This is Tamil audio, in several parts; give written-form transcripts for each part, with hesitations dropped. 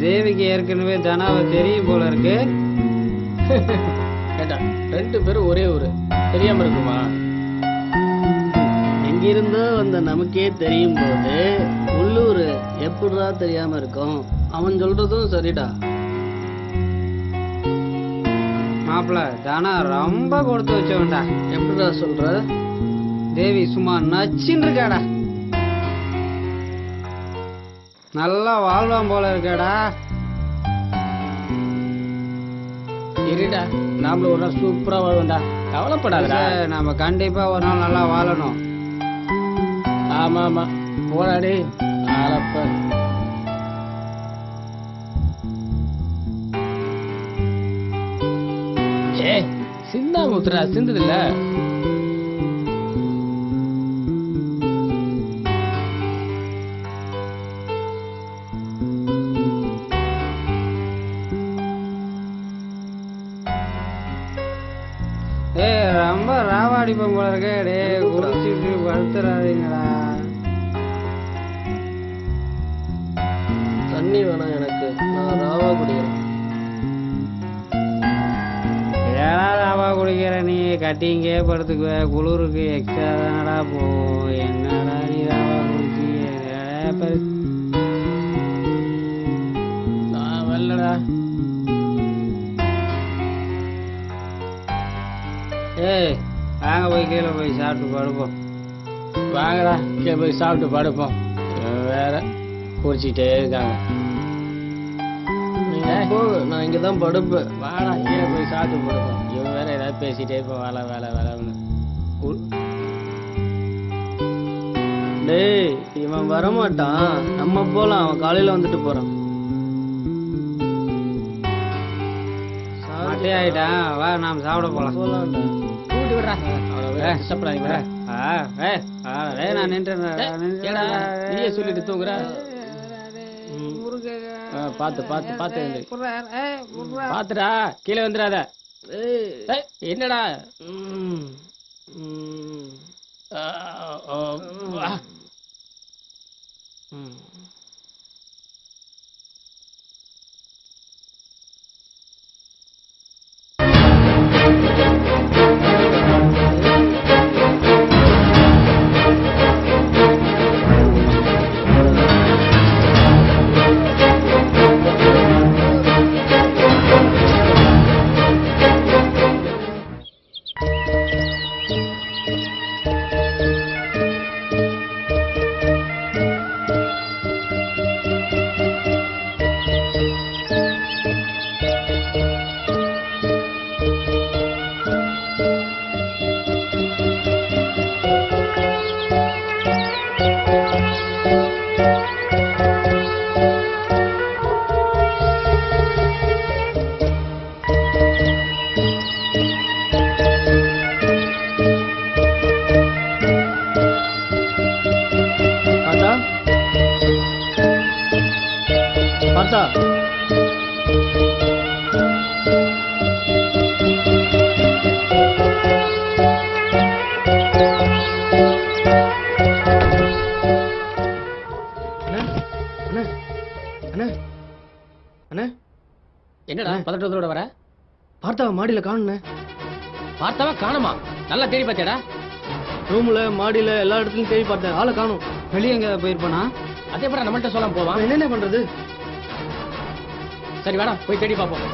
தேவிக்கு ஏற்கனவே தனாவை தெரியும் போல இருக்கு. கேட்டா 2 பேரும் ஒரே ஊரு, தெரியாம இருக்குமா? எங்கிருந்தோ வந்த நமக்கே தெரியும் போது உள்ளூர் எப்படிடா தெரியாம இருக்கும்? அவன் சொல்றதும் சரிடா. மாப்பிள்ள தனா ரொம்ப கொடுத்து வச்சவன்டா. எப்படிடா சொல்ற? தேவி சும்மா நச்சுன்னு இருக்காடா. நல்லா வாழ்வான் போல இருக்கடா. இருடா, நாமளும் ஒரு நாள் சூப்பரா வாழ்வோம்டா, கவலைப்படாதடா. நம்ம கண்டிப்பா ஒரு நாள் நல்லா வாழணும். ஆமா ஆமா, போடாடி ஆளப்ப. ஏ சிந்தா முத்துறா, சிந்தது இல்ல. ரொம்ப ராவாடிப்போம் போல இருக்கே. டே குடிச்சிட்டு படுத்துறாதீங்கடா. தண்ணி வேணாம் எனக்கு, நான் ராவா குடிக்கிறேன். ஏடா ராவா குடிக்கிற நீ? கட்டிங்கே படுத்துக்குவ, குளிருக்கு எக்ஸ்ட்ரா தானடா போகும். என்னடா நீ ராவா குடிச்சி? நான் வரலடா. ஏய் வாங்க போய் கீழே போய் சாப்பிட்டு படுப்போம். வாங்கடா கீழே போய் சாப்பிட்டு படுப்போம். வேற குடிச்சிட்டே இருக்காங்க. நான் இங்கதான் படுப்பேன். வாடா கீழே போய் சாப்பிட்டு படுப்போம். இவன் வேற ஏதாவது பேசிட்டே இப்போ வேலை வேலை வேலைன்னு. டேய் இவன் வரமாட்டான், நம்ம போலாம். அவன் காலையில வந்துட்டு போறான். மட்டே ஆயிட்டான். வா நாம் சாப்பிட போலாம். போலாம்டா. கூட்டி விடுறா, அவ்வளோ கஷ்டப்படாதீங்க. நான் நின்றேன். நீயே சொல்லிட்டு தூங்குற. பாத்து பாத்து பாத்து பாத்துடா, கீழே வந்துடாத. என்னடா? பார்த்தா என்னடா பதட்டத்தோட வர? பார்த்தாவ மாடியில காணுண்ணே. பார்த்தாவா காணுமா? நல்லா தேடி பார்த்தியாடா? ரூம்ல மாடியில எல்லா இடத்துலயும் தேடி பார்த்தேன், ஆளை காணும். வெளியே எங்க போயிருப்பானா? அதே போல நம்மள்ட்ட சொல்லாம போவான். என்னென்ன பண்றது? சரி வேணா போய் தேடி பார்ப்போம்.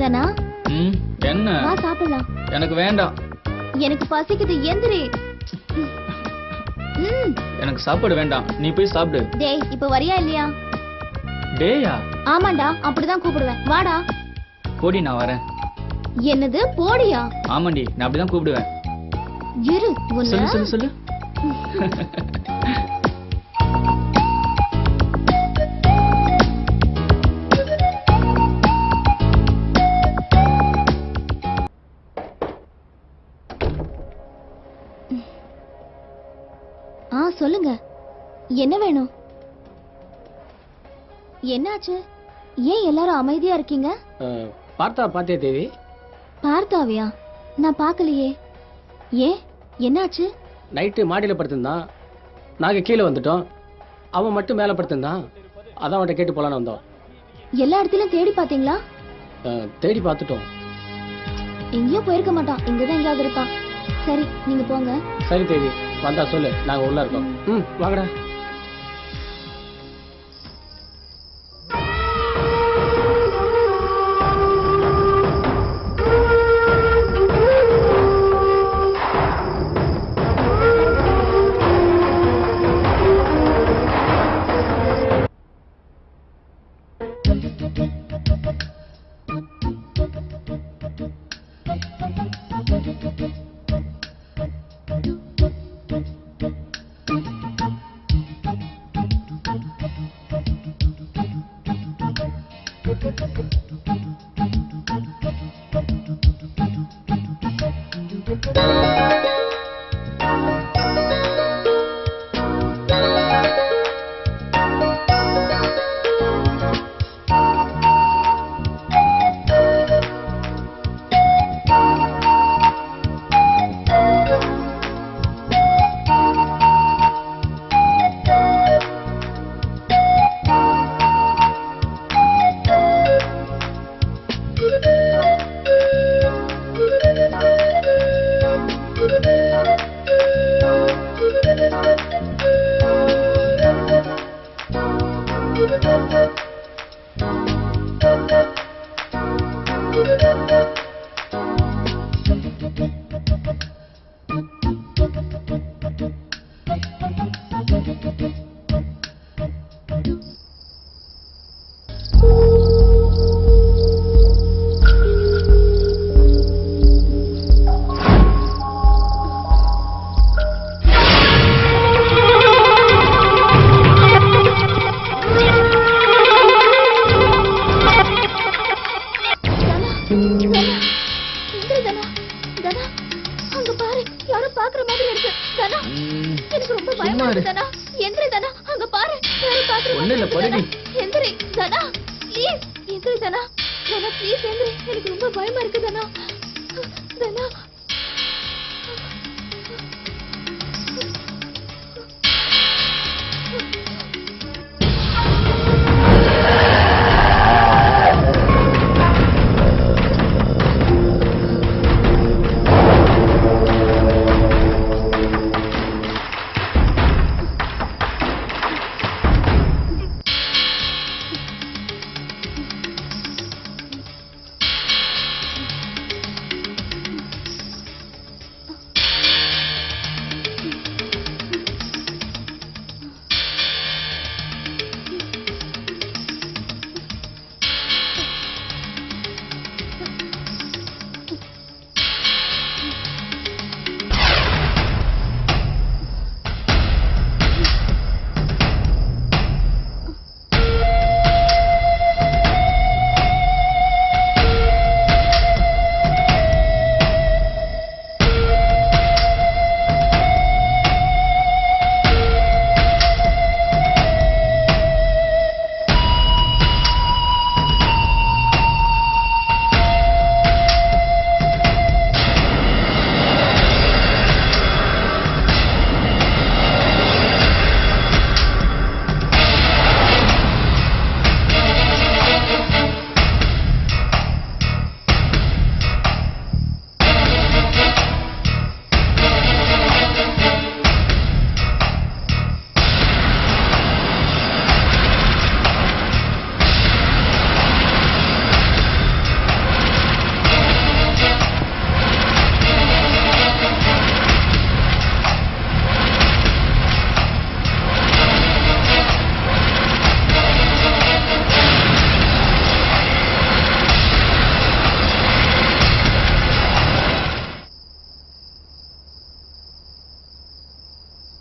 தனா ம் என்ன வா சாப்பிடலாம். எனக்கு வேண்டாம். எனக்கு பசிக்குது, எந்திரி. எனக்கு சாப்பாடு வேண்டாம், நீ போய் சாப்பிடு. டேய் இப்ப வரியா இல்லையா? டேயா? ஆமாண்டா, அப்படிதான் கூப்பிடுவேன். வாடா. போடி, நான் வரேன். என்னது போடியா? ஆமாண்டி, நான் அப்படிதான் கூப்பிடுவேன். இரு சொல்லு சொல்லு சொல்லு. சொல்லுங்க, என்ன வேணும்? என்னாச்சு? ஏன் எல்லாரும் அமைதியா இருக்கீங்க? பார்த்தா பாத்தியா தேவி? பார்த்தாவியா? நான் பார்க்கலையே. ஏன், என்னாச்சு? நைட்டு மாடியில் படுத்திருந்தான், நாங்கள் கீழே வந்துட்டோம். அவன் மட்டும் மேலே படுத்திருந்தான். அதான் அவன்கிட்ட கேட்டு போலான்னு வந்தோம். எல்லா இடத்துலயும் தேடி பாத்தீங்களா? தேடி பார்த்துட்டோம். எங்கேயோ போயிருக்க மாட்டான், இங்கதான் எங்கேயாவது இருப்பான். சரி, நீங்க போங்க. சரி தேவி, வந்தா சொல்லு, நாங்கள் உள்ள இருக்கோம். வாங்கடா. எனக்கு ரொம்ப பயமா இருக்கு தனா.